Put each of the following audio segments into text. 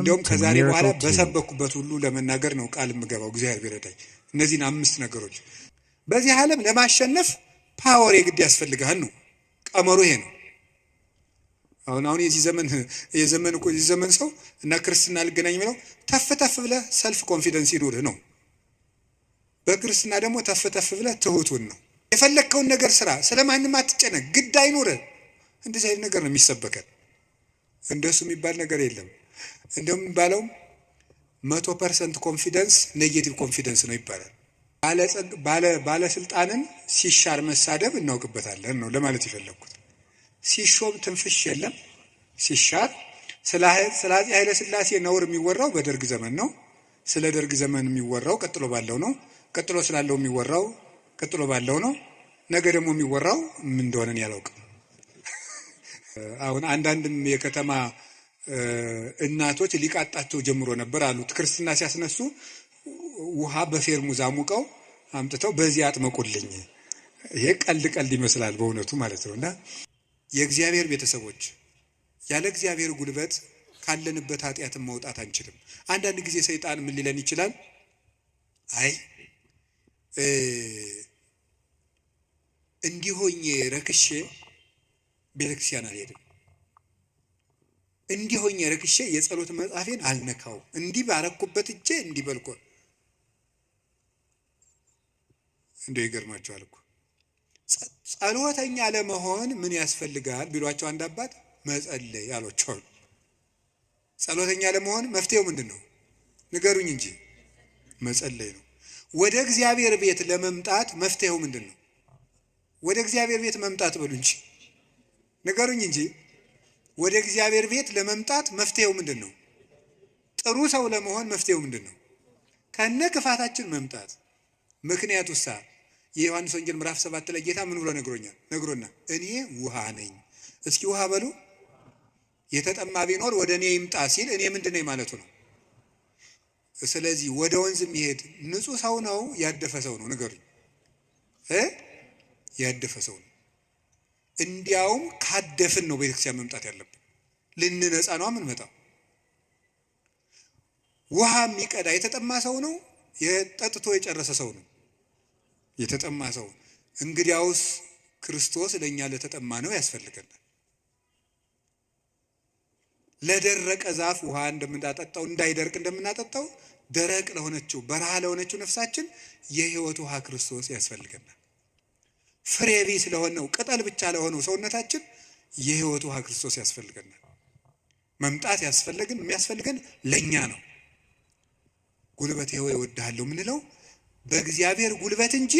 እንደውም ከዛሬ በኋላ በሰበኩበት ሁሉ ለመናገር ነው ቃል የምገባው እግዚአብሔር ቢረዳኝ። እነዚህን 5 ነገሮች በዚህ ዓለም ለማሸነፍ ፓወር የግድ ያስፈልጋል ነው ቀመሩ። ይሄ ነው አሁን የዚህ ዘመን ሰው እና ክርስትና ልገናኝ የሚለው ተፍ ብለህ ሰልፍ ኮንፊደንስ ይኑርህ ነው። በክርስትና ደግሞ ተፍ ብለህ ትሁቱን ነው። የፈለግከውን ነገር ስራ፣ ስለማንም አትጨነቅ፣ ግድ አይኑርህ። እንደዚህ አይነት ነገር ነው የሚሰበከን። እንደሱ የሚባል ነገር የለም። እንደውም የሚባለው 100% ኮንፊደንስ ኔጌቲቭ ኮንፊደንስ ነው ይባላል። ባለስልጣንን ሲሻር መሳደብ እናውቅበታለን ነው ለማለት የፈለግኩት። ሲሾም ትንፍሽ የለም። ሲሻር ስለ አፄ ኃይለ ሥላሴ ነውር የሚወራው በደርግ ዘመን ነው። ስለ ደርግ ዘመን የሚወራው ቀጥሎ ባለው ነው። ቀጥሎ ስላለው የሚወራው ቀጥሎ ባለው ነው። ነገ ደግሞ የሚወራው ምን እንደሆነ ያላውቅም። አሁን አንዳንድም የከተማ እናቶች ሊቃጣቸው ጀምሮ ነበር አሉት። ክርስትና ሲያስነሱ ውሃ በፌርሙዝ አሙቀው አምጥተው በዚህ አጥመቁልኝ። ይሄ ቀልድ ይመስላል በእውነቱ ማለት ነውና የእግዚአብሔር ቤተሰቦች ያለ እግዚአብሔር ጉልበት ካለንበት ኃጢአትን መውጣት አንችልም። አንዳንድ ጊዜ ሰይጣን ምን ሊለን ይችላል? አይ እንዲሆኝ ረክሼ ቤተክርስቲያን አልሄድም፣ እንዲሆኝ ረክሼ የጸሎት መጽሐፌን አልነካው፣ እንዲህ ባረኩበት እጄ እንዲህ በልኮ እንደው ይገርማቸዋል እኮ። ጸሎተኛ ለመሆን ምን ያስፈልጋል ቢሏቸው አንድ አባት መጸለይ አሏቸው። ጸሎተኛ ለመሆን መፍትሄው ምንድን ነው ንገሩኝ እንጂ መጸለይ ነው። ወደ እግዚአብሔር ቤት ለመምጣት መፍትሄው ምንድን ነው? ወደ እግዚአብሔር ቤት መምጣት በሉ እንጂ ንገሩኝ እንጂ ወደ እግዚአብሔር ቤት ለመምጣት መፍትሄው ምንድን ነው? ጥሩ ሰው ለመሆን መፍትሄው ምንድን ነው? ከነ ክፋታችን መምጣት። ምክንያቱሳ የዮሐንስ ወንጌል ምዕራፍ 7 ላይ ጌታ ምን ብሎ ነግሮና እኔ ውሃ ነኝ። እስኪ ውሃ በሉ። የተጠማ ቢኖር ወደ እኔ ይምጣ ሲል እኔ ምንድን ነኝ ማለቱ ነው። ስለዚህ ወደ ወንዝ የሚሄድ ንጹህ ሰው ነው ያደፈ ሰው ነው? ንገሩኝ። ያደፈ ሰው ነው። እንዲያውም ካደፍን ነው ቤተክርስቲያን መምጣት ያለብን። ልንነጻ ነው የምንመጣው። ውሃ የሚቀዳ የተጠማ ሰው ነው? የጠጥቶ የጨረሰ ሰው ነው? የተጠማ ሰው። እንግዲያውስ ክርስቶስ ለእኛ ለተጠማ ነው ያስፈልገናል። ለደረቀ ዛፍ ውሃ እንደምናጠጣው እንዳይደርቅ እንደምናጠጣው ደረቅ ለሆነችው በረሃ ለሆነችው ነፍሳችን የሕይወት ውሃ ክርስቶስ ያስፈልገናል። ፍሬ ቢስ ለሆነው ቅጠል ብቻ ለሆነው ሰውነታችን የሕይወት ውሃ ክርስቶስ ያስፈልገናል። መምጣት የሚያስፈልገን ለእኛ ነው። ጉልበቴ ሆይ እወድሃለሁ የምንለው በእግዚአብሔር ጉልበት እንጂ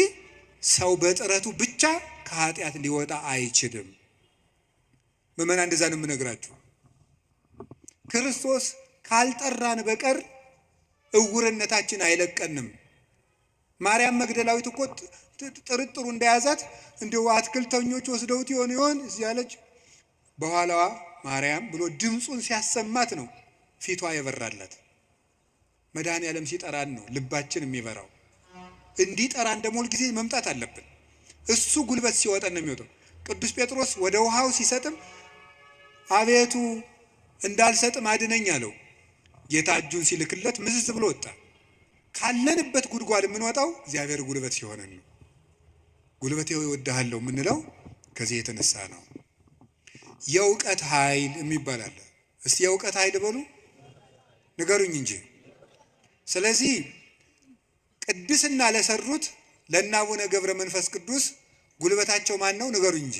ሰው በጥረቱ ብቻ ከኃጢአት ሊወጣ አይችልም። ምዕመናን እንደዛ ነው የምነግራችሁ። ክርስቶስ ካልጠራን በቀር እውርነታችን አይለቀንም። ማርያም መግደላዊት እኮ ጥርጥሩ እንደያዛት እንደው አትክልተኞች ወስደውት ይሆን እዚህ ያለች በኋላዋ ማርያም ብሎ ድምፁን ሲያሰማት ነው ፊቷ የበራላት። መድኃኔዓለም ሲጠራን ነው ልባችን የሚበራው። እንዲጠራን ደግሞ ሁልጊዜ መምጣት አለብን። እሱ ጉልበት ሲወጣን ነው የሚወጣው። ቅዱስ ጴጥሮስ ወደ ውሃው ሲሰጥም አቤቱ እንዳልሰጥም አድነኝ አለው። ጌታ እጁን ሲልክለት ምዝዝ ብሎ ወጣ። ካለንበት ጉድጓድ የምንወጣው እግዚአብሔር ጉልበት ሲሆነን ነው። ጉልበቴ ሆይ እወድሃለሁ የምንለው ከዚህ የተነሳ ነው። የእውቀት ኃይል የሚባል አለ። እስቲ የእውቀት ኃይል በሉ ንገሩኝ እንጂ። ስለዚህ ቅድስና ለሰሩት ለእነ አቡነ ገብረ መንፈስ ቅዱስ ጉልበታቸው ማን ነው? ንገሩኝ እንጂ።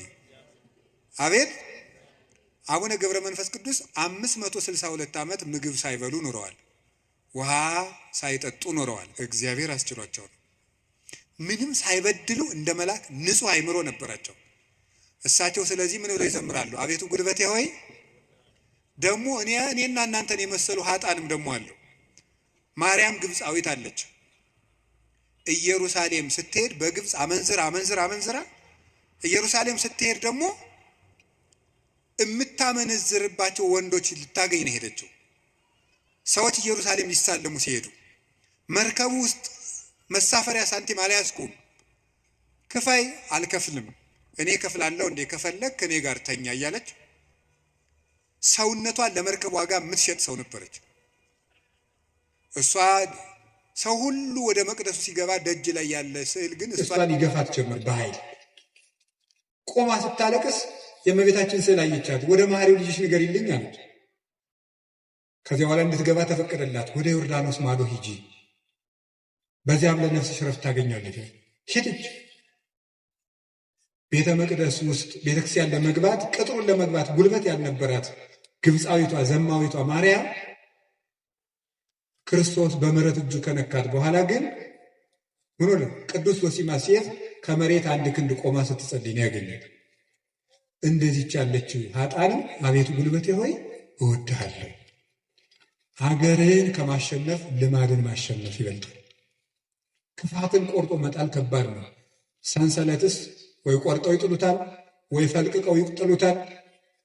አቤት አቡነ ገብረ መንፈስ ቅዱስ 562 ዓመት ምግብ ሳይበሉ ኖረዋል። ውሃ ሳይጠጡ ኖረዋል። እግዚአብሔር አስችሏቸው ነው። ምንም ሳይበድሉ እንደ መልአክ ንጹሕ አእምሮ ነበራቸው እሳቸው። ስለዚህ ምን ብለው ይዘምራሉ? አቤቱ ጉልበቴ ሆይ። ደግሞ እኔና እናንተን የመሰሉ ሀጣንም ደግሞ አለው። ማርያም ግብፃዊት አለች። ኢየሩሳሌም ስትሄድ በግብፅ አመንዝራ ኢየሩሳሌም ስትሄድ ደግሞ የምታመነዝርባቸው ወንዶች ልታገኝ ነው ሄደችው። ሰዎች ኢየሩሳሌም ሊሳለሙ ሲሄዱ መርከቡ ውስጥ መሳፈሪያ ሳንቲም አልያዝኩም፣ ክፈይ፣ አልከፍልም፣ እኔ ከፍላለሁ እንዴ፣ ከፈለግ ከኔ ጋር ተኛ እያለች ሰውነቷን ለመርከብ ዋጋ የምትሸጥ ሰው ነበረች። እሷ ሰው ሁሉ ወደ መቅደሱ ሲገባ ደጅ ላይ ያለ ስዕል ግን እሷን ይገፋት ጀመር በኃይል። ቆማ ስታለቅስ የእመቤታችን ስዕል አየቻት። ወደ መሐሪው ልጅሽ ንገሪልኝ አለች። ከዚያ በኋላ እንድትገባ ተፈቀደላት። ወደ ዮርዳኖስ ማዶ ሂጂ፣ በዚያም ለነፍስሽ ረፍት ታገኛለች። ሄደች። ቤተ መቅደስ ውስጥ ቤተክርስቲያን ለመግባት ቅጥሩን ለመግባት ጉልበት ያልነበራት ግብፃዊቷ ዘማዊቷ ማርያም ክርስቶስ በምሕረት እጁ ከነካት በኋላ ግን ምን ሆነ? ቅዱስ ዞሲማስ ሴት ከመሬት 1 ክንድ ቆማ ስትጸልይ ነው ያገኘት። እንደዚች ያለች ኃጥአንም አቤቱ ጉልበቴ ሆይ እወድሃለሁ። ሀገርን ከማሸነፍ ልማድን ማሸነፍ ይበልጣል። ክፋትን ቆርጦ መጣል ከባድ ነው። ሰንሰለትስ ወይ ቆርጠው ይጥሉታል፣ ወይ ፈልቅቀው ይጥሉታል፣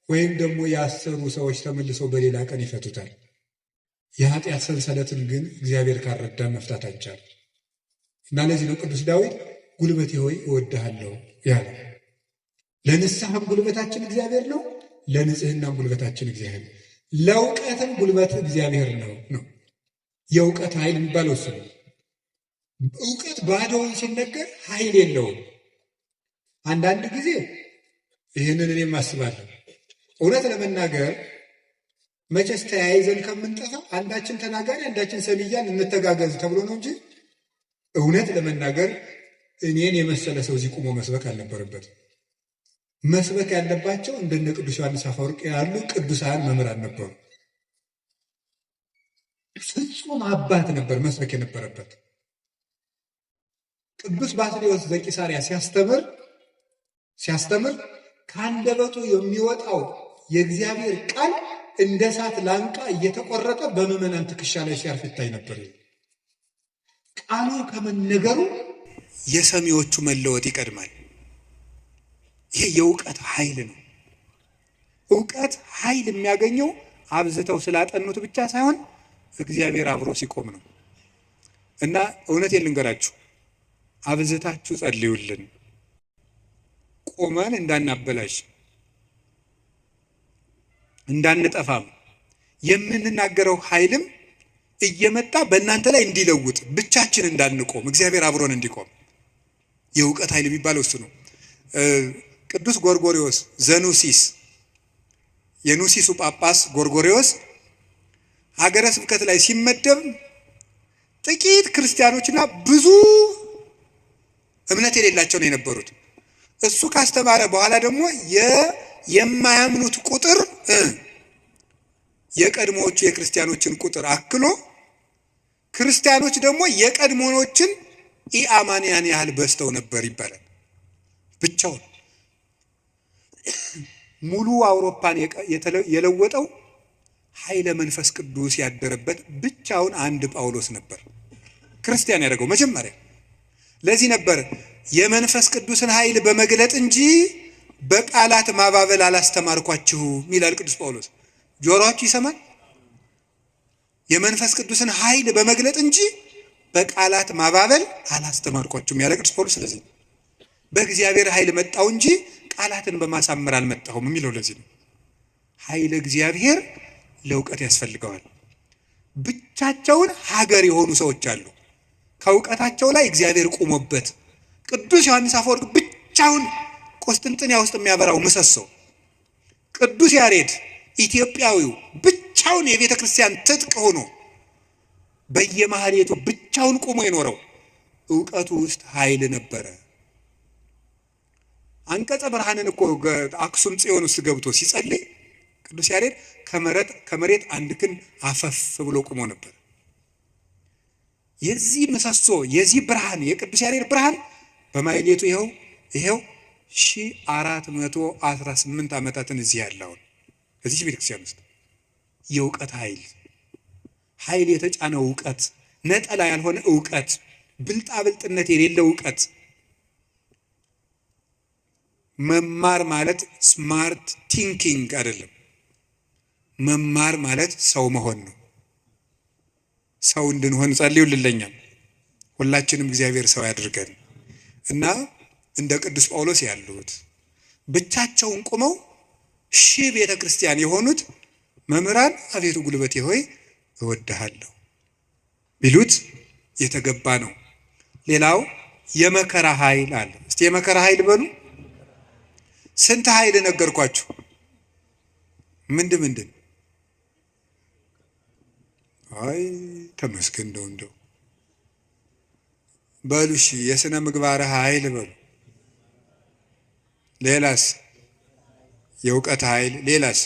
ወይም ደግሞ ያሰሩ ሰዎች ተመልሰው በሌላ ቀን ይፈቱታል። የኃጢአት ሰንሰለትን ግን እግዚአብሔር ካረዳን መፍታት አይቻልም። እና ለዚህ ነው ቅዱስ ዳዊት ጉልበቴ ሆይ እወድሃለሁ ያለ። ለንስሐም ጉልበታችን እግዚአብሔር ነው፣ ለንጽህናም ጉልበታችን እግዚአብሔር ነው፣ ለእውቀትም ጉልበት እግዚአብሔር ነው። የእውቀት ኃይል የሚባለው እሱ ነው። እውቀት ባዶውን ሲነገር ኃይል የለውም። አንዳንድ ጊዜ ይህንን እኔም አስባለሁ። እውነት ለመናገር መቼስ ተያይዘን ከምንጠፋ አንዳችን ተናጋሪ አንዳችን ሰሚ እያልን እንተጋገዝ ተብሎ ነው እንጂ እውነት ለመናገር እኔን የመሰለ ሰው እዚህ ቁሞ መስበክ አልነበረበትም። መስበክ ያለባቸው እንደነ ቅዱስ ዮሐንስ አፈወርቅ ያሉ ቅዱሳን መምህራን ነበሩ። ፍጹም አባት ነበር መስበክ የነበረበት። ቅዱስ ባስልዮስ ዘቂሳርያ ሲያስተምር ከአንደበቱ የሚወጣው የእግዚአብሔር ቃል እንደ እሳት ላንቃ እየተቆረጠ በምዕመናን ትከሻ ላይ ሲያርፍ ይታይ ነበር። ቃሉ ከመነገሩ የሰሚዎቹ መለወጥ ይቀድማል። ይሄ የእውቀት ኃይል ነው። እውቀት ኃይል የሚያገኘው አብዝተው ስላጠኑት ብቻ ሳይሆን እግዚአብሔር አብሮ ሲቆም ነው። እና እውነቴን ልንገራችሁ፣ አብዝታችሁ ጸልዩልን፣ ቆመን እንዳናበላሽ እንዳንጠፋም የምንናገረው ኃይልም እየመጣ በእናንተ ላይ እንዲለውጥ ብቻችን እንዳንቆም እግዚአብሔር አብሮን እንዲቆም የእውቀት ኃይል የሚባለው እሱ ነው። ቅዱስ ጎርጎርዮስ ዘኑሲስ የኑሲሱ ጳጳስ ጎርጎርዮስ ሀገረ ስብከት ላይ ሲመደብ ጥቂት ክርስቲያኖችና ብዙ እምነት የሌላቸው ነው የነበሩት። እሱ ካስተማረ በኋላ ደግሞ የማያምኑት ቁጥር የቀድሞዎቹ የክርስቲያኖችን ቁጥር አክሎ ክርስቲያኖች ደግሞ የቀድሞዎችን ኢአማንያን ያህል በዝተው ነበር ይባላል። ብቻውን ሙሉ አውሮፓን የለወጠው ኃይለ መንፈስ ቅዱስ ያደረበት ብቻውን አንድ ጳውሎስ ነበር ክርስቲያን ያደረገው መጀመሪያ። ለዚህ ነበር የመንፈስ ቅዱስን ኃይል በመግለጥ እንጂ በቃላት ማባበል አላስተማርኳችሁም ይላል ቅዱስ ጳውሎስ። ጆሮአችሁ ይሰማል? የመንፈስ ቅዱስን ኃይል በመግለጥ እንጂ በቃላት ማባበል አላስተማርኳችሁም ያለ ቅዱስ ጳውሎስ። ስለዚህ በእግዚአብሔር ኃይል መጣው እንጂ ቃላትን በማሳመር አልመጣሁም የሚለው ለዚህ ነው። ኃይለ እግዚአብሔር ለእውቀት ያስፈልገዋል። ብቻቸውን ሀገር የሆኑ ሰዎች አሉ፣ ከእውቀታቸው ላይ እግዚአብሔር ቆሞበት። ቅዱስ ዮሐንስ አፈወርቅ ብቻውን ቆስጥንጥንያ ውስጥ የሚያበራው ምሰሶ፣ ቅዱስ ያሬድ ኢትዮጵያዊው ብቻውን የቤተ ክርስቲያን ትጥቅ ሆኖ በየማህሌቱ ብቻውን ቆሞ የኖረው እውቀቱ ውስጥ ኃይል ነበረ። አንቀጸ ብርሃንን እኮ አክሱም ጽዮን ውስጥ ገብቶ ሲጸልይ ቅዱስ ያሬድ ከመሬት 1 ክንድ አፈፍ ብሎ ቆሞ ነበር። የዚህ ምሰሶ የዚህ ብርሃን የቅዱስ ያሬድ ብርሃን በማህሌቱ ይኸው 1418 ዓመታትን እዚህ ያለውን እዚህ ቤተክርስቲያን ውስጥ የእውቀት ኃይል የተጫነው እውቀት፣ ነጠላ ያልሆነ እውቀት፣ ብልጣብልጥነት የሌለው እውቀት። መማር ማለት ስማርት ቲንኪንግ አይደለም። መማር ማለት ሰው መሆን ነው። ሰው እንድንሆን ጸልዩልኝ። ሁላችንም እግዚአብሔር ሰው ያድርገን እና እንደ ቅዱስ ጳውሎስ ያሉት ብቻቸውን ቆመው ቤተ ክርስቲያን የሆኑት መምህራን አቤቱ ጉልበቴ ሆይ እወድሃለሁ ቢሉት የተገባ ነው። ሌላው የመከራ ኃይል አለ። እስቲ የመከራ ኃይል በሉ። ስንት ኃይል ነገርኳችሁ? ምንድን? አይ ተመስገን እንደው በሉ። እሺ የሥነ ምግባር ኃይል በሉ። ሌላስ? የእውቀት ኃይል። ሌላስ?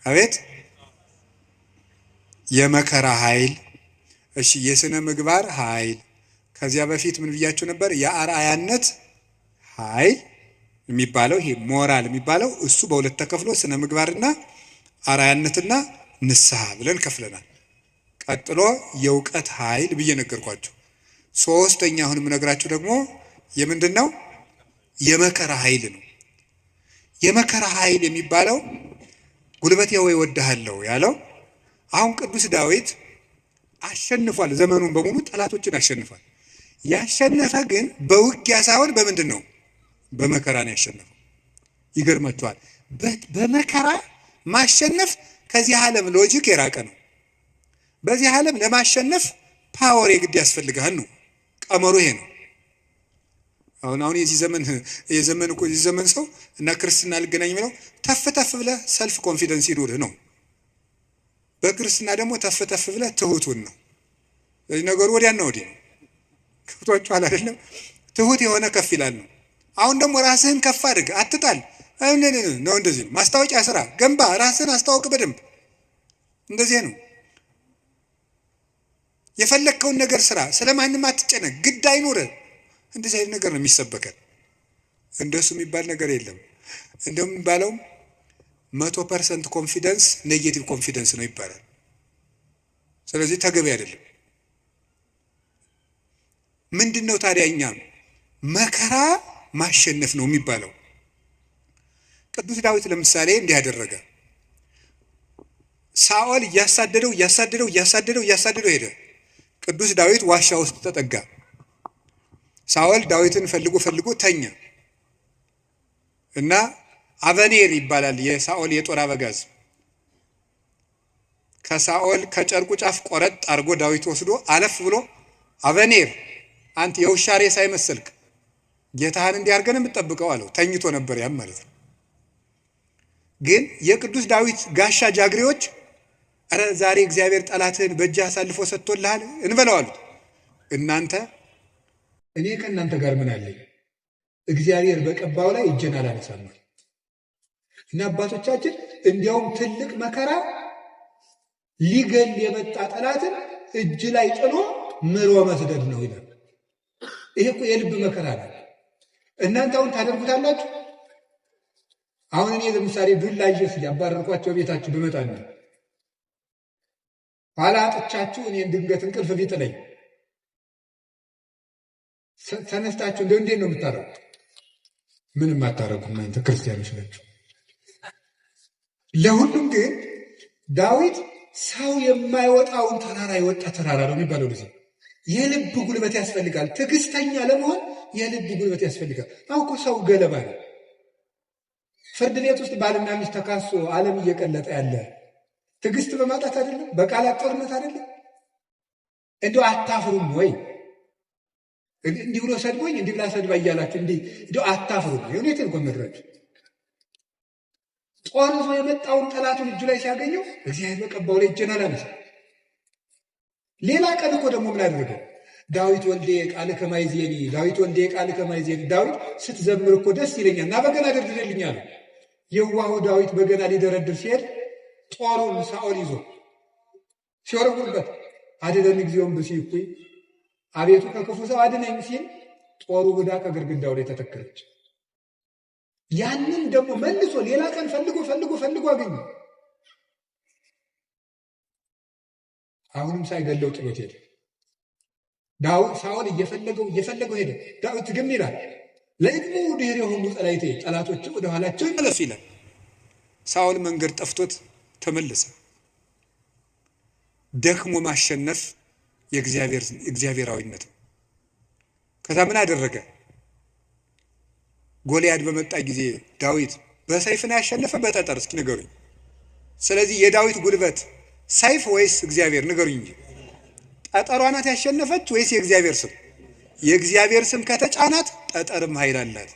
አቤት የመከራ ኃይል። እሺ የሥነ ምግባር ኃይል። ከዚያ በፊት ምን ብያችሁ ነበር? የአርአያነት ኃይል የሚባለው ይሄ ሞራል የሚባለው እሱ በሁለት ተከፍሎ ስነ ምግባርና አርአያነትና ንስሐ ብለን ከፍለናል። ቀጥሎ የእውቀት ኃይል ብዬ ነገርኳችሁ። ሶስተኛ አሁን የምነግራችሁ ደግሞ የምንድን ነው? የመከራ ኃይል ነው። የመከራ ኃይል የሚባለው ጉልበቴ ሆይ እወድሃለሁ ያለው አሁን ቅዱስ ዳዊት አሸንፏል። ዘመኑን በሙሉ ጠላቶችን አሸንፏል። ያሸነፈ ግን በውጊያ ሳይሆን በምንድን ነው? በመከራ ነው ያሸነፈው። ይገርማችኋል። በመከራ ማሸነፍ ከዚህ ዓለም ሎጂክ የራቀ ነው። በዚህ ዓለም ለማሸነፍ ፓወር የግድ ያስፈልጋል ነው ቀመሩ። ይሄ ነው። አሁን የዚህ ዘመን ሰው እና ክርስትና ልገናኝ ብለው ተፍ ብለህ ሰልፍ ኮንፊደንስ ይኑርህ ነው። በክርስትና ደግሞ ተፍ ብለህ ትሁቱን ነው። ስለዚህ ነገሩ ወዲያና ወዲህ ነው። ከብቷችኋል አይደለም? ትሁት የሆነ ከፍ ይላል ነው። አሁን ደግሞ ራስህን ከፍ አድርግ፣ አትጣል ነው። እንደዚህ ነው። ማስታወቂያ ስራ፣ ገንባ፣ ራስህን አስታውቅ በደንብ። እንደዚህ ነው። የፈለግከውን ነገር ስራ፣ ስለማንም አትጨነቅ፣ ግድ አይኑርህ። እንደዚህ አይነት ነገር ነው የሚሰበከን። እንደሱ የሚባል ነገር የለም። እንደውም የሚባለው 100% ኮንፊደንስ ኔጌቲቭ ኮንፊደንስ ነው ይባላል። ስለዚህ ተገቢ አይደለም። ምንድን ነው ታዲያ? እኛ መከራ ማሸነፍ ነው የሚባለው። ቅዱስ ዳዊት ለምሳሌ እንዲህ ያደረገ። ሳኦል እያሳደደው ሄደ። ቅዱስ ዳዊት ዋሻ ውስጥ ተጠጋ። ሳኦል ዳዊትን ፈልጎ ተኛ እና አበኔር ይባላል የሳኦል የጦር አበጋዝ ከሳኦል ከጨርቁ ጫፍ ቆረጥ አድርጎ ዳዊት ወስዶ አለፍ ብሎ አበኔር አንተ የውሻ ሬሳ አይመስልክ ጌታህን እንዲያርገን የምትጠብቀው አለው። ተኝቶ ነበር ያም ማለት ነው። ግን የቅዱስ ዳዊት ጋሻ ጃግሬዎች አረ ዛሬ እግዚአብሔር ጠላትህን በእጅህ አሳልፎ ሰጥቶልሃል እንበለው አሉት። እናንተ እኔ ከእናንተ ጋር ምን አለኝ? እግዚአብሔር በቀባው ላይ እጄን አላነሳም። እና አባቶቻችን እንዲያውም ትልቅ መከራ ሊገል የመጣ ጠላትን እጅ ላይ ጥሎ ምሮ መስደድ ነው ይላል። ይሄ እኮ የልብ መከራ ነው። እናንተ አሁን ታደርጉታላችሁ? አሁን እኔ ለምሳሌ ዱላ ይዤ ያባረርኳቸው ቤታችሁ ብመጣ ነው ኋላ አጥቻችሁ እኔን ድንገት እንቅልፍ ቢጥለኝ ተነስታችሁ እንዴት ነው የምታረጉት? ምንም አታረጉ። እናንተ ክርስቲያኖች ናችሁ። ለሁሉም ግን ዳዊት ሰው የማይወጣውን ተራራ የወጣ ተራራ ነው የሚባለው። ልጅ የልብ ጉልበት ያስፈልጋል። ትዕግስተኛ ለመሆን የልብ ጉልበት ያስፈልጋል። አውቆ ሰው ገለባ ነው። ፍርድ ቤት ውስጥ ባልና ሚስት ተካሶ ዓለም እየቀለጠ ያለ ትዕግስት በማጣት አይደለም፣ በቃላት ጦርነት አይደለም። እንደው አታፍሩም ወይ? እንዲህ ብሎ ሰድቦኝ እንዲህ ብላ ሰድባ እያላችሁ እንደው አታፍሩም? የእውነቴን እኮ መድረች ጦር ይዞ የመጣውን ጠላቱን እጁ ላይ ሲያገኘው እግዚአብሔር በቀባው ላይ እጄን አላነሳም። ሌላ ቀን እኮ ደግሞ ምን አደረገው? ዳዊት ወልዴ ቃልከ ማይዜኒ፣ ዳዊት ወልዴ ቃልከ ማይዜኒ። ዳዊት ስትዘምር እኮ ደስ ይለኛል እና በገና ደርድርልኝ አለ። የዋሁ ዳዊት በገና ሊደረድር ሲሄድ ጦሩን ሳኦል ይዞ ሲወረውርበት አድነን እግዚኦም ብእሲኩ፣ አቤቱ ከክፉ ሰው አድነኝ ሲል ጦሩ ብዳ ከግድግዳው ላይ ተተከለች። ያንን ደግሞ መልሶ ሌላ ቀን ፈልጎ አገኘ። አሁንም ሳይገለው ጥሎት ሄደ። ዳዊት ሳኦል እየፈለገው ሄደ። ዳዊት ግን ይላል ለእድሙ ድህር የሆኑ ጸላይቴ፣ ጠላቶች ወደ ኋላቸው ይመለሱ ይላል። ሳኦል መንገድ ጠፍቶት ተመለሰ። ደክሞ ማሸነፍ የእግዚአብሔራዊነት ነው። ከዛ ምን አደረገ? ጎልያድ በመጣ ጊዜ ዳዊት በሰይፍ ነው ያሸነፈ በጠጠር? እስኪ ንገሩኝ። ስለዚህ የዳዊት ጉልበት ሰይፍ ወይስ እግዚአብሔር? ንገሩኝ እንጂ። ጠጠሯ ናት ያሸነፈች ወይስ የእግዚአብሔር ስም? የእግዚአብሔር ስም ከተጫናት ጠጠርም ኃይል አላት።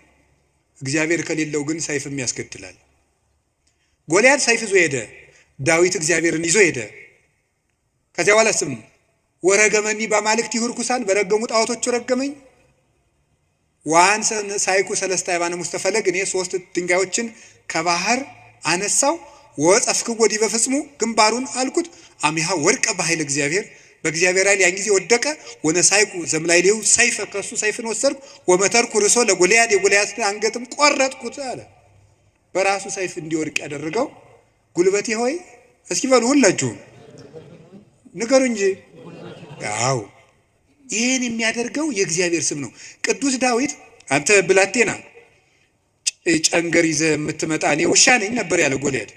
እግዚአብሔር ከሌለው ግን ሰይፍም ያስገድላል። ጎልያድ ሰይፍ ይዞ ሄደ፣ ዳዊት እግዚአብሔርን ይዞ ሄደ። ከዚያ በኋላ ስም ወረገመኒ በአማልክት ይሁርኩሳን፣ በረገሙ ጣዖቶቹ ረገመኝ። ዋን ሳይኩ ሰለስተ አይባነ ሙስተ ፈለግ፣ እኔ 3 ድንጋዮችን ከባህር አነሳው። ወጸፍክዎ ዲበ ፍጽሙ፣ ግንባሩን አልኩት። አሚሃ ወድቀ በኃይል እግዚአብሔር፣ በእግዚአብሔር ኃይል ያን ጊዜ ወደቀ። ወነሳይኩ ዘምላይሌው ሰይፈ፣ ከሱ ሰይፍን ወሰድኩ። ወመተርኩ ርሶ ለጎልያድ፣ የጎልያድን አንገትም ቆረጥኩት አለ። በራሱ ሰይፍ እንዲወድቅ ያደረገው ጉልበቴ ሆይ እስኪ በሉ ሁላችሁም ንገሩ እንጂ። አዎ ይህን የሚያደርገው የእግዚአብሔር ስም ነው። ቅዱስ ዳዊት አንተ ብላቴና ጨንገር ይዘህ የምትመጣ እኔ ውሻ ነኝ ነበር ያለ ጎልያድ።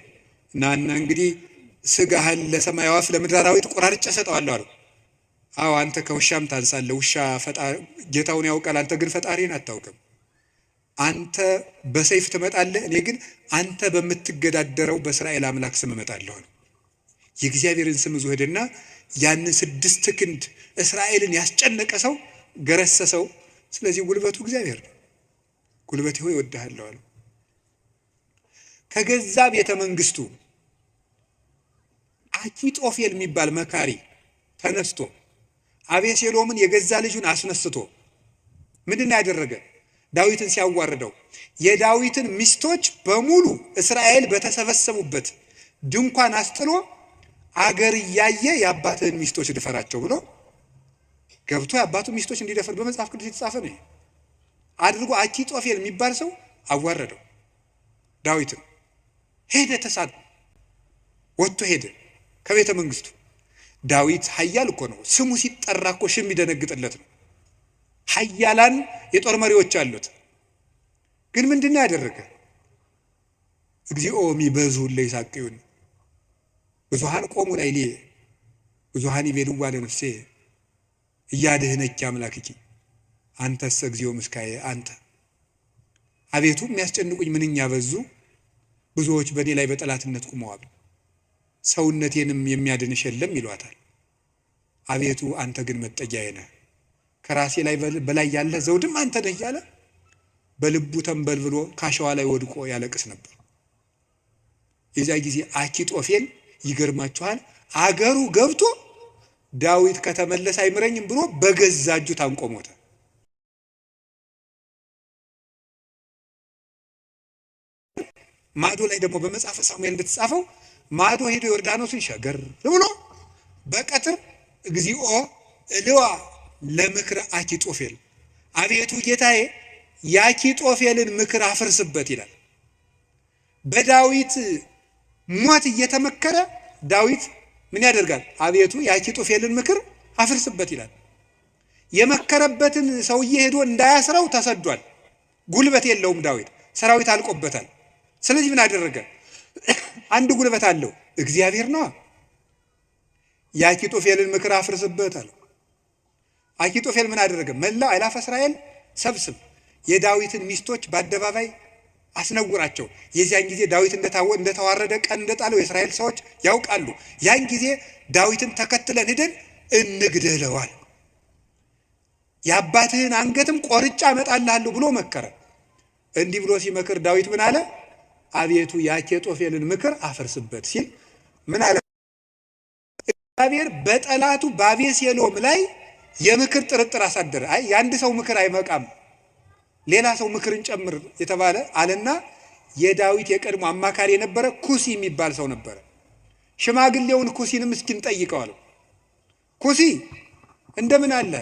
እና እንግዲህ ስጋህን ለሰማይ አዕዋፍ ለምድር አራዊት ቆራርጬ እሰጠዋለሁ አለው። አዎ አንተ ከውሻም ታንሳለህ። ውሻ ጌታውን ያውቃል፣ አንተ ግን ፈጣሪን አታውቅም። አንተ በሰይፍ ትመጣለህ፣ እኔ ግን አንተ በምትገዳደረው በእስራኤል አምላክ ስም እመጣለሁ ነው። የእግዚአብሔርን ስም ይዞ ሄደና ያንን 6 ክንድ እስራኤልን ያስጨነቀ ሰው ገረሰሰው። ስለዚህ ጉልበቱ እግዚአብሔር ነው። ጉልበቴ ሆይ እወድሃለሁ አለው። ከገዛ ቤተ መንግስቱ አኪጦፌል የሚባል መካሪ ተነስቶ አቤሴሎምን የገዛ ልጁን አስነስቶ ምንድነው ያደረገ? ዳዊትን ሲያዋርደው የዳዊትን ሚስቶች በሙሉ እስራኤል በተሰበሰቡበት ድንኳን አስጥሎ አገር እያየ የአባትህን ሚስቶች ድፈራቸው ብሎ ገብቶ የአባቱ ሚስቶች እንዲደፈር በመጽሐፍ ቅዱስ የተጻፈ ነው አድርጎ አኪጦፌል የሚባል ሰው አዋረደው። ዳዊትን ሄደ፣ ተሳድ ወጥቶ ሄደ ከቤተ መንግስቱ። ዳዊት ኃያል እኮ ነው። ስሙ ሲጠራ እኮ ሽም ይደነግጥለት ነው። ኃያላን የጦር መሪዎች አሉት። ግን ምንድን ነው ያደረገ? እግዚኦ ሚበዙ ለይሳቅዩን ብዙሃን ቆሙ ላይሌ ብዙሃን ይቤልዋ ለነፍሴ እያድህነኪ አምላክኪ አንተስ እግዚኦ ምስካዬ አንተ። አቤቱ የሚያስጨንቁኝ ምንኛ በዙ፣ ብዙዎች በእኔ ላይ በጠላትነት ቆመዋል። ሰውነቴንም የሚያድንሽ የለም ይሏታል። አቤቱ አንተ ግን መጠጊያዬ ነህ፣ ከራሴ ላይ በላይ ያለ ዘውድም አንተ ነህ እያለ በልቡ ተንበልብሎ ካሸዋ ላይ ወድቆ ያለቅስ ነበር። የዚያ ጊዜ አኪጦፌል ይገርማችኋል፣ አገሩ ገብቶ ዳዊት ከተመለሰ አይምረኝም ብሎ በገዛ እጁ ታንቆ ሞተ። ማዶ ላይ ደግሞ በመጽሐፈ ሳሙኤል እንደተጻፈው ማዶ ሄዶ ዮርዳኖስን ሸገር ብሎ በቀትር እግዚኦ እልዋ ለምክር አኪጦፌል፣ አቤቱ ጌታዬ የአኪጦፌልን ምክር አፍርስበት ይላል። በዳዊት ሞት እየተመከረ ዳዊት ምን ያደርጋል? አቤቱ የአኪጦፌልን ምክር አፍርስበት ይላል። የመከረበትን ሰውዬ ሄዶ እንዳያስረው ተሰዷል። ጉልበት የለውም ዳዊት፣ ሰራዊት አልቆበታል። ስለዚህ ምን አደረገ? አንድ ጉልበት አለው፣ እግዚአብሔር ነው። የአኪጦፌልን ምክር አፍርስበት አለው። አኪጦፌል ምን አደረገ? መላው አእላፈ እስራኤል ሰብስብ፣ የዳዊትን ሚስቶች በአደባባይ አስነውራቸው። የዚያን ጊዜ ዳዊት እንደተዋረደ ቀን እንደጣለው የእስራኤል ሰዎች ያውቃሉ። ያን ጊዜ ዳዊትን ተከትለን ሄደን እንግደለዋል፣ የአባትህን አንገትም ቆርጬ አመጣልሃለሁ ብሎ መከረ። እንዲህ ብሎ ሲመክር ዳዊት ምን አለ? አቤቱ የአኪጦፌልን ምክር አፈርስበት ሲል ምን አለ? እግዚአብሔር በጠላቱ በአቤሴሎም ላይ የምክር ጥርጥር አሳደረ። አይ የአንድ ሰው ምክር አይመቃም፣ ሌላ ሰው ምክርን ጨምር የተባለ አለና የዳዊት የቀድሞ አማካሪ የነበረ ኩሲ የሚባል ሰው ነበረ። ሽማግሌውን ኩሲንም እስኪን ጠይቀዋል። ኩሲ እንደምን አለ?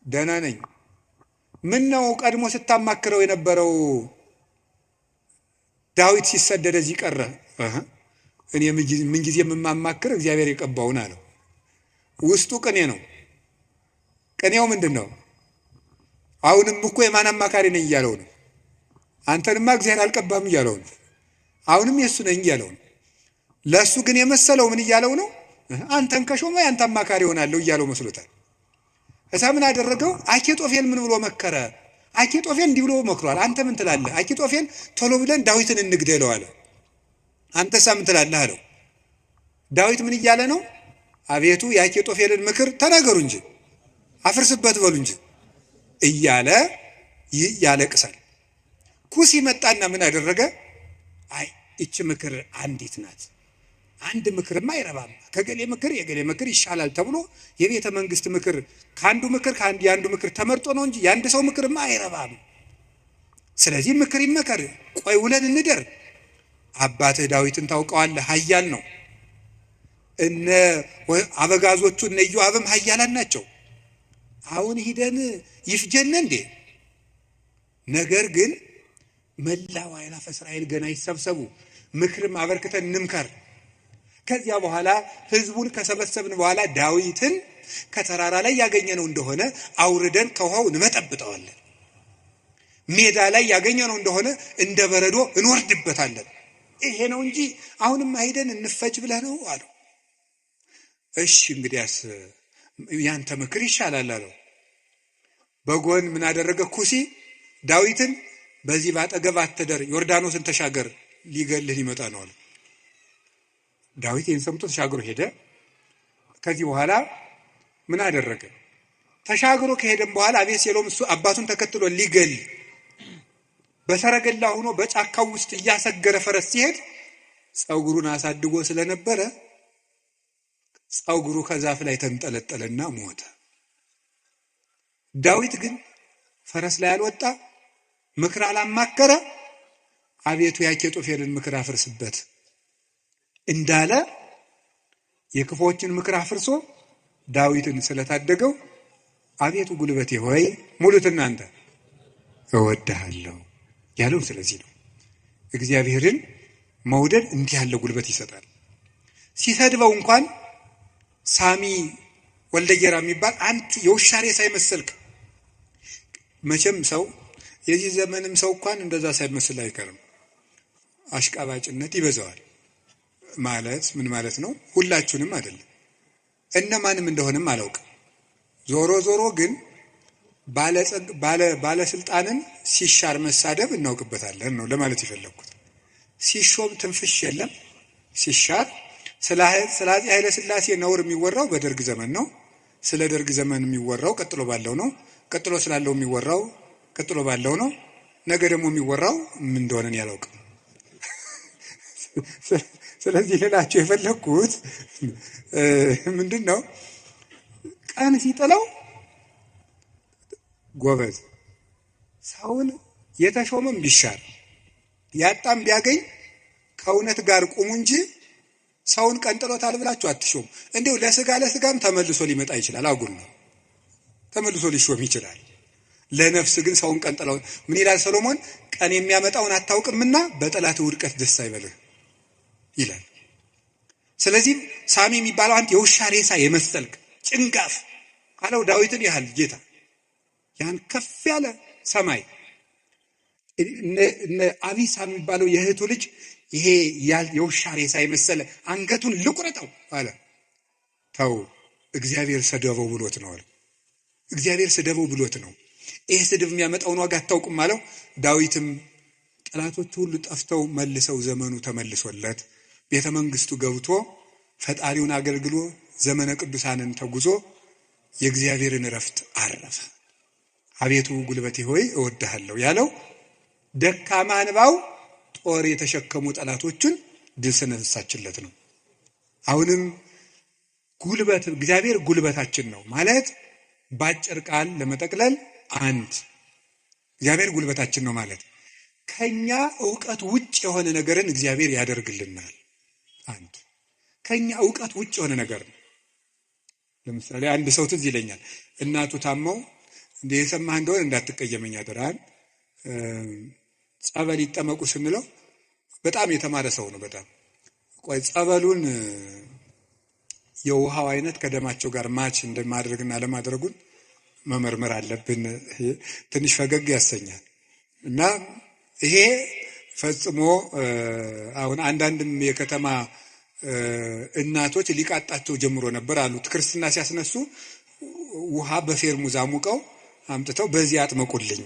ደህና ነኝ። ምን ነው ቀድሞ ስታማክረው የነበረው ዳዊት ሲሰደድ እዚህ ቀረ? እኔ ምን ጊዜ የማማክር እግዚአብሔር የቀባውን አለው። ውስጡ ቅኔ ነው። ቅኔው ምንድን ነው? አሁንም እኮ የማን አማካሪ ነኝ እያለው ነው። አንተንማ እግዚአብሔር አልቀባም እያለው ነው። አሁንም የእሱ ነኝ እያለው ነው። ለእሱ ግን የመሰለው ምን እያለው ነው? አንተን ከሾመ ያንተ አማካሪ ሆናለሁ እያለው መስሎታል። እሳ ምን አደረገው? አኪጦፌል ምን ብሎ መከረ? አኪጦፌል እንዲህ ብሎ መክሯል። አንተ ምን ትላለህ? አኪጦፌል ቶሎ ብለን ዳዊትን እንግደለው አለ። አንተሳ ምን ትላለህ አለው። ዳዊት ምን እያለ ነው? አቤቱ የአኪጦፌልን ምክር ተናገሩ እንጂ አፍርስበት በሉ እንጂ እያለ ያለቅሳል። ኩሲ መጣና ምን አደረገ? አይ እቺ ምክር አንዲት ናት፣ አንድ ምክርማ አይረባም፣ ከገሌ ምክር የገሌ ምክር ይሻላል ተብሎ የቤተ መንግስት ምክር ከአንዱ ምክር የአንዱ ምክር ተመርጦ ነው እንጂ የአንድ ሰው ምክርማ አይረባም። ስለዚህ ምክር ይመከር፣ ቆይ ውለን እንደር። አባትህ ዳዊትን ታውቀዋለህ፣ ኃያል ነው። እነ አበጋዞቹ እነ ኢዮአብም ኃያላን ናቸው። አሁን ሂደን ይፍጀን እንዴ? ነገር ግን መላው አእላፈ እስራኤል ገና ይሰብሰቡ፣ ምክርም አበርክተን እንምከር። ከዚያ በኋላ ህዝቡን ከሰበሰብን በኋላ ዳዊትን ከተራራ ላይ ያገኘነው እንደሆነ አውርደን ከውሃው እንመጠብጠዋለን፣ ሜዳ ላይ ያገኘነው እንደሆነ እንደ በረዶ እንወርድበታለን። ይሄ ነው እንጂ አሁንም ሄደን እንፈጅ ብለህ ነው አለው። እሺ እንግዲያስ ያንተ ምክር ይሻላል አለው። በጎን ምን አደረገ? ኩሲ ዳዊትን በዚህ ባጠገብ አትደር፣ ዮርዳኖስን ተሻገር፣ ሊገልህ ሊመጣ ነው አለ። ዳዊት ይህን ሰምቶ ተሻግሮ ሄደ። ከዚህ በኋላ ምን አደረገ? ተሻግሮ ከሄደም በኋላ አቤሴሎም እሱ አባቱን ተከትሎ ሊገል በሰረገላ ሆኖ በጫካው ውስጥ እያሰገረ ፈረስ ሲሄድ ፀጉሩን አሳድጎ ስለነበረ ፀጉሩ ከዛፍ ላይ ተንጠለጠለና ሞተ። ዳዊት ግን ፈረስ ላይ አልወጣ፣ ምክር አላማከረ። አቤቱ የአኪጦፌልን ምክር አፍርስበት እንዳለ የክፎችን ምክር አፍርሶ ዳዊትን ስለታደገው አቤቱ ጉልበቴ ሆይ ሙሉት እናንተ እወድሃለሁ ያለው ስለዚህ ነው። እግዚአብሔርን መውደድ እንዲህ ያለ ጉልበት ይሰጣል። ሲሰድበው እንኳን ሳሚ ወልደየራ የሚባል አንተ የውሻ ሬሳ ሳይመስልክ፣ መቼም ሰው የዚህ ዘመንም ሰው እንኳን እንደዛ ሳይመስል አይቀርም። አሽቃባጭነት ይበዛዋል። ማለት ምን ማለት ነው? ሁላችሁንም አይደለም፣ እነማንም እንደሆነም አላውቅም። ዞሮ ዞሮ ግን ባለስልጣንን ሲሻር መሳደብ እናውቅበታለን ነው ለማለት የፈለኩት። ሲሾም ትንፍሽ የለም፣ ሲሻር ስለ አፄ ኃይለ ሥላሴ ነውር የሚወራው በደርግ ዘመን ነው። ስለ ደርግ ዘመን የሚወራው ቀጥሎ ባለው ነው። ቀጥሎ ስላለው የሚወራው ቀጥሎ ባለው ነው። ነገ ደግሞ የሚወራው ምን እንደሆነ ያላውቅም። ስለዚህ ልላችሁ የፈለኩት ምንድነው? ቀን ሲጥለው ጎበዝ ሰውን የተሾመም ቢሻር ያጣም ቢያገኝ ከእውነት ጋር ቁሙ እንጂ ሰውን ቀንጥሎታል ብላችሁ አትሾም። እንዲሁ ለስጋም ተመልሶ ሊመጣ ይችላል። አጉል ነው፣ ተመልሶ ሊሾም ይችላል። ለነፍስ ግን ሰውን ቀንጥለው ምን ይላል ሰሎሞን? ቀን የሚያመጣውን አታውቅምና በጠላት ውድቀት ደስ አይበልህ ይላል። ስለዚህ ሳሚ የሚባለው አንተ የውሻ ሬሳ የመሰልክ ጭንጋፍ አለው ዳዊትን ያህል ጌታ ያን ከፍ ያለ ሰማይ እነ አቢሳ የሚባለው የእህቱ ልጅ ይሄ የውሻ ሬሳ የመሰለ አንገቱን ልቁረጠው አለ። ተው እግዚአብሔር ሰደበው ብሎት ነው አለ። እግዚአብሔር ሰደበው ብሎት ነው። ይሄ ስድብ የሚያመጣውን ዋጋ አታውቅም አለው። ዳዊትም ጠላቶቹ ሁሉ ጠፍተው መልሰው ዘመኑ ተመልሶለት ቤተ መንግስቱ ገብቶ ፈጣሪውን አገልግሎ ዘመነ ቅዱሳንን ተጉዞ የእግዚአብሔርን ረፍት አረፈ። አቤቱ ጉልበቴ ሆይ እወድሃለሁ ያለው ደካማ እንባው ጦር የተሸከሙ ጠላቶችን ድል ስለነሳችለት ነው። አሁንም ጉልበት እግዚአብሔር ጉልበታችን ነው ማለት ባጭር ቃል ለመጠቅለል አንድ እግዚአብሔር ጉልበታችን ነው ማለት ከኛ ዕውቀት ውጭ የሆነ ነገርን እግዚአብሔር ያደርግልናል። አንድ ከኛ ዕውቀት ውጭ የሆነ ነገር ነው። ለምሳሌ አንድ ሰው ትዝ ይለኛል፣ እናቱ ታመው እንደ የሰማህ እንደሆነ እንዳትቀየመኝ አደራን ጸበል ይጠመቁ ስንለው በጣም የተማረ ሰው ነው። በጣም ቆይ ጸበሉን የውሃው አይነት ከደማቸው ጋር ማች እንደማድረግና ለማድረጉን መመርመር አለብን። ትንሽ ፈገግ ያሰኛል። እና ይሄ ፈጽሞ አሁን አንዳንድም የከተማ እናቶች ሊቃጣቸው ጀምሮ ነበር አሉት። ክርስትና ሲያስነሱ ውሃ በፌርሙዝ አሙቀው አምጥተው በዚህ አጥመቁልኝ።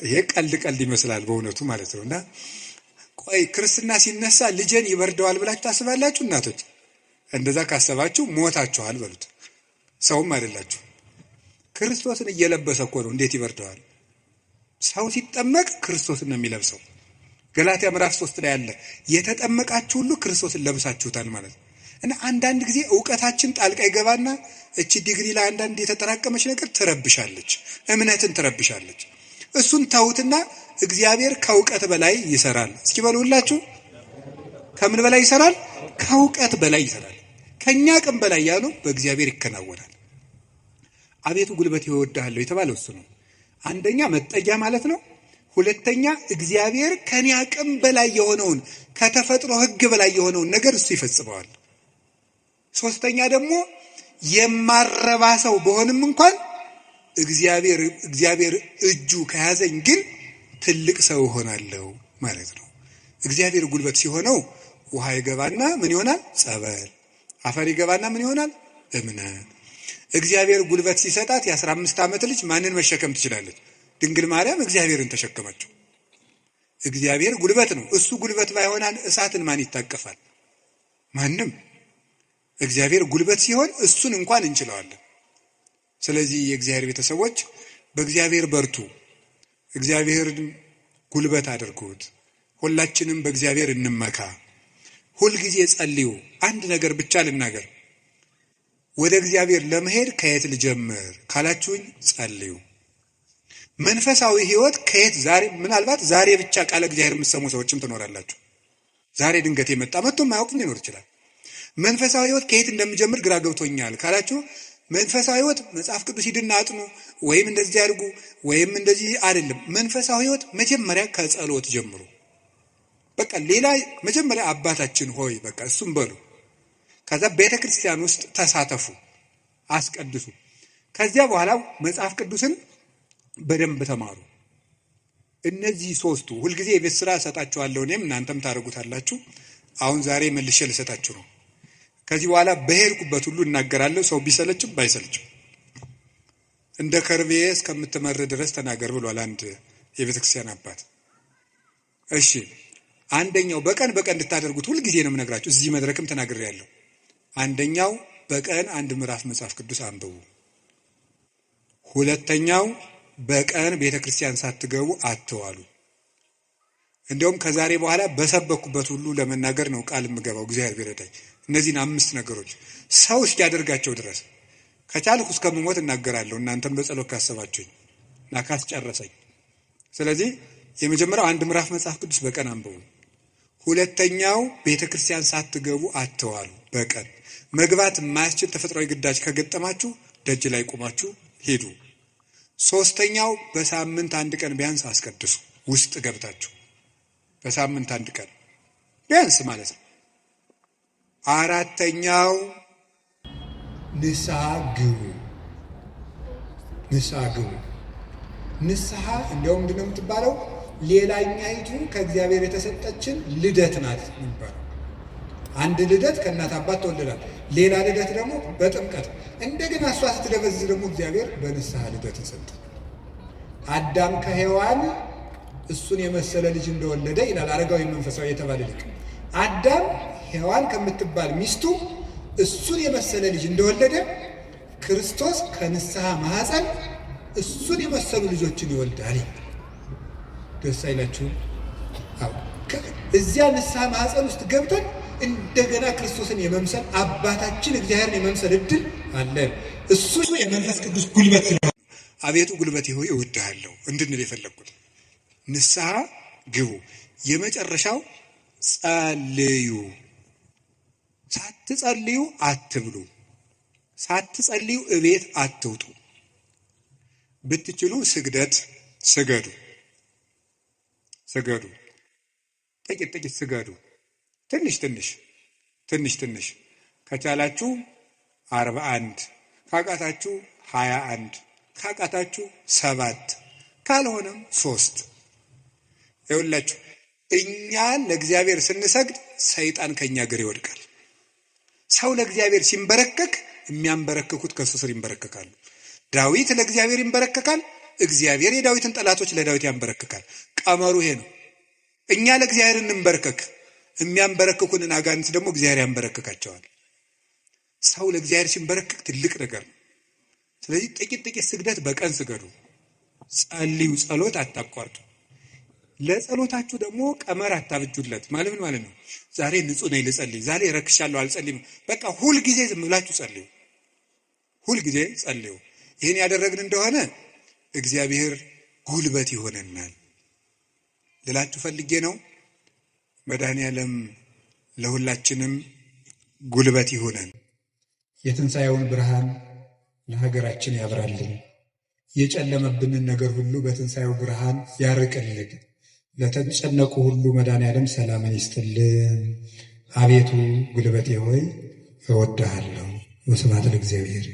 ይሄ ቀልድ ይመስላል በእውነቱ ማለት ነው። እና ቆይ ክርስትና ሲነሳ ልጄን ይበርደዋል ብላችሁ ታስባላችሁ? እናቶች እንደዛ ካሰባችሁ ሞታችኋል በሉት። ሰውም አይደላችሁ። ክርስቶስን እየለበሰ እኮ ነው። እንዴት ይበርደዋል? ሰው ሲጠመቅ ክርስቶስን ነው የሚለብሰው። ገላትያ ምዕራፍ 3 ላይ ያለ የተጠመቃችሁ ሁሉ ክርስቶስን ለብሳችሁታል ማለት ነው። እና አንዳንድ ጊዜ ዕውቀታችን ጣልቃ ይገባና እቺ ዲግሪ ላይ አንዳንድ የተጠራቀመች ነገር ትረብሻለች፣ እምነትን ትረብሻለች። እሱን ተውትና እግዚአብሔር ከዕውቀት በላይ ይሰራል። እስኪ በሉላችሁ፣ ከምን በላይ ይሰራል? ከዕውቀት በላይ ይሰራል። ከኛ አቅም በላይ ያለው በእግዚአብሔር ይከናወናል። አቤቱ ጉልበቴ እወድሃለሁ የተባለው እሱ ነው። አንደኛ መጠጊያ ማለት ነው። ሁለተኛ እግዚአብሔር ከኔ አቅም በላይ የሆነውን ከተፈጥሮ ሕግ በላይ የሆነውን ነገር እሱ ይፈጽመዋል። ሶስተኛ ደግሞ የማረባ ሰው በሆንም እንኳን እግዚአብሔር እጁ ከያዘኝ ግን ትልቅ ሰው እሆናለሁ ማለት ነው። እግዚአብሔር ጉልበት ሲሆነው ውሃ ይገባና ምን ይሆናል? ጸበል። አፈር ይገባና ምን ይሆናል? እምነት። እግዚአብሔር ጉልበት ሲሰጣት የ15 ዓመት ልጅ ማንን መሸከም ትችላለች? ድንግል ማርያም እግዚአብሔርን ተሸከመችው። እግዚአብሔር ጉልበት ነው። እሱ ጉልበት ባይሆን እሳትን ማን ይታቀፋል? ማንም። እግዚአብሔር ጉልበት ሲሆን እሱን እንኳን እንችለዋለን። ስለዚህ የእግዚአብሔር ቤተሰቦች በእግዚአብሔር በርቱ፣ እግዚአብሔርን ጉልበት አድርጉት። ሁላችንም በእግዚአብሔር እንመካ። ሁልጊዜ ጸልዩ። አንድ ነገር ብቻ ልናገር። ወደ እግዚአብሔር ለመሄድ ከየት ልጀምር ካላችሁኝ ጸልዩ። መንፈሳዊ ሕይወት ከየት ዛሬ ምናልባት ዛሬ ብቻ ቃለ እግዚአብሔር የምትሰሙ ሰዎችም ትኖራላችሁ። ዛሬ ድንገት የመጣ መጥቶ የማያውቅም ሊኖር ይችላል። መንፈሳዊ ሕይወት ከየት እንደምጀምር ግራ ገብቶኛል ካላችሁ መንፈሳዊ ሕይወት መጽሐፍ ቅዱስ ሂድና አጥኑ ወይም እንደዚህ አድርጉ ወይም እንደዚህ አይደለም። መንፈሳዊ ሕይወት መጀመሪያ ከጸሎት ጀምሩ። በቃ ሌላ መጀመሪያ አባታችን ሆይ በቃ እሱም በሉ። ከዛ ቤተክርስቲያን ውስጥ ተሳተፉ፣ አስቀድሱ። ከዚያ በኋላ መጽሐፍ ቅዱስን በደንብ ተማሩ። እነዚህ ሶስቱ ሁልጊዜ የቤት ስራ እሰጣችኋለሁ፣ እኔም እናንተም ታደርጉታላችሁ። አሁን ዛሬ መልሼ ልሰጣችሁ ነው። ከዚህ በኋላ በሄድኩበት ሁሉ እናገራለሁ፣ ሰው ቢሰለችም ባይሰለችም። እንደ ከርቤ እስከምትመር ድረስ ተናገር ብሏል አንድ የቤተክርስቲያን አባት። እሺ፣ አንደኛው በቀን እንድታደርጉት ሁልጊዜ ነው የምነግራችሁ። እዚህ መድረክም ተናግሬያለሁ። አንደኛው በቀን አንድ ምዕራፍ መጽሐፍ ቅዱስ አንብቡ። ሁለተኛው በቀን ቤተክርስቲያን ሳትገቡ አትዋሉ። እንዲያውም ከዛሬ በኋላ በሰበኩበት ሁሉ ለመናገር ነው ቃል የምገባው፣ እግዚአብሔር ቢረዳኝ። እነዚህን 5 ነገሮች ሰው እስኪያደርጋቸው ድረስ ከቻልኩ እስከምሞት እናገራለሁ። እናንተም በጸሎት ካሰባችሁኝ እና ካስጨረሰኝ። ስለዚህ የመጀመሪያው አንድ ምዕራፍ መጽሐፍ ቅዱስ በቀን አንብቡ። ሁለተኛው ቤተክርስቲያን ሳትገቡ አትዋሉ። በቀን መግባት የማያስችል ተፈጥሯዊ ግዳጅ ከገጠማችሁ ደጅ ላይ ቆማችሁ ሄዱ። ሶስተኛው በሳምንት አንድ ቀን ቢያንስ አስቀድሱ፣ ውስጥ ገብታችሁ በሳምንት አንድ ቀን ቢያንስ ማለት ነው። አራተኛው ንስሐ ግቡ። ንስሐ ግቡ። ንስሐ እንዲያውም ምንድን ነው የምትባለው? ሌላኛይቱ ከእግዚአብሔር የተሰጠችን ልደት ናት የሚባለው። አንድ ልደት ከእናት አባት ተወልዳል። ሌላ ልደት ደግሞ በጥምቀት እንደገና እሷ ስትደበዝዝ ደግሞ እግዚአብሔር በንስሐ ልደትን ሰጠ። አዳም ከሔዋን እሱን የመሰለ ልጅ እንደወለደ ይላል አረጋዊ መንፈሳዊ የተባለ ልጅ። አዳም ሔዋን ከምትባል ሚስቱ እሱን የመሰለ ልጅ እንደወለደ ክርስቶስ ከንስሐ ማኅፀን እሱን የመሰሉ ልጆችን ይወልዳል። ደስ አይላችሁም? እዚያ ንስሐ ማኅፀን ውስጥ ገብተን እንደገና ክርስቶስን የመምሰል አባታችን እግዚአብሔርን የመምሰል እድል አለን። እሱ የመንፈስ ቅዱስ ጉልበት ስለሆነ አቤቱ ጉልበቴ ሆይ እወድሃለሁ እንድንል የፈለግኩት። ንስሐ ግቡ። የመጨረሻው ጸልዩ። ሳትጸልዩ አትብሉ። ሳትጸልዩ እቤት አትውጡ። ብትችሉ ስግደት ስገዱ። ጥቂት ስገዱ። ትንሽ ከቻላችሁ 41 ካቃታችሁ 21 ካቃታችሁ 7 ካልሆነም 3። ይኸውላችሁ እኛ ለእግዚአብሔር ስንሰግድ ሰይጣን ከኛ እግር ይወድቃል። ሰው ለእግዚአብሔር ሲንበረከክ የሚያንበረክኩት ከሱ ስር ይንበረከካሉ። ዳዊት ለእግዚአብሔር ይንበረከካል፣ እግዚአብሔር የዳዊትን ጠላቶች ለዳዊት ያንበረክካል። ቀመሩ ይሄ ነው። እኛ ለእግዚአብሔር እንበርከክ፣ የሚያንበረክኩንን አጋንንት ደግሞ እግዚአብሔር ያንበረክካቸዋል። ሰው ለእግዚአብሔር ሲንበረክክ ትልቅ ነገር ነው። ስለዚህ ጥቂት ስግደት በቀን ስገዱ፣ ጸልዩ፣ ጸሎት አታቋርጡ። ለጸሎታችሁ ደግሞ ቀመር አታብጁለት። ማለት ምን ማለት ነው? ዛሬ ንጹህ ነኝ ልጸልይ፣ ዛሬ ረክሻለሁ አልጸልይም። በቃ ሁል ጊዜ ዝም ብላችሁ ጸልዩ፣ ሁል ጊዜ ጸልዩ። ይህን ያደረግን እንደሆነ እግዚአብሔር ጉልበት ይሆነናል ልላችሁ ፈልጌ ነው። መድኃኔዓለም ለሁላችንም ጉልበት ይሆነን። የትንሣኤውን ብርሃን ለሀገራችን ያብራልን። የጨለመብንን ነገር ሁሉ በትንሣኤው ብርሃን ያርቅልን። ለተጨነቁ ሁሉ መድኃኔዓለም ሰላምን ይስጥልን። አቤቱ ጉልበቴ ሆይ እወድሃለሁ። ወስብሐት ለእግዚአብሔር።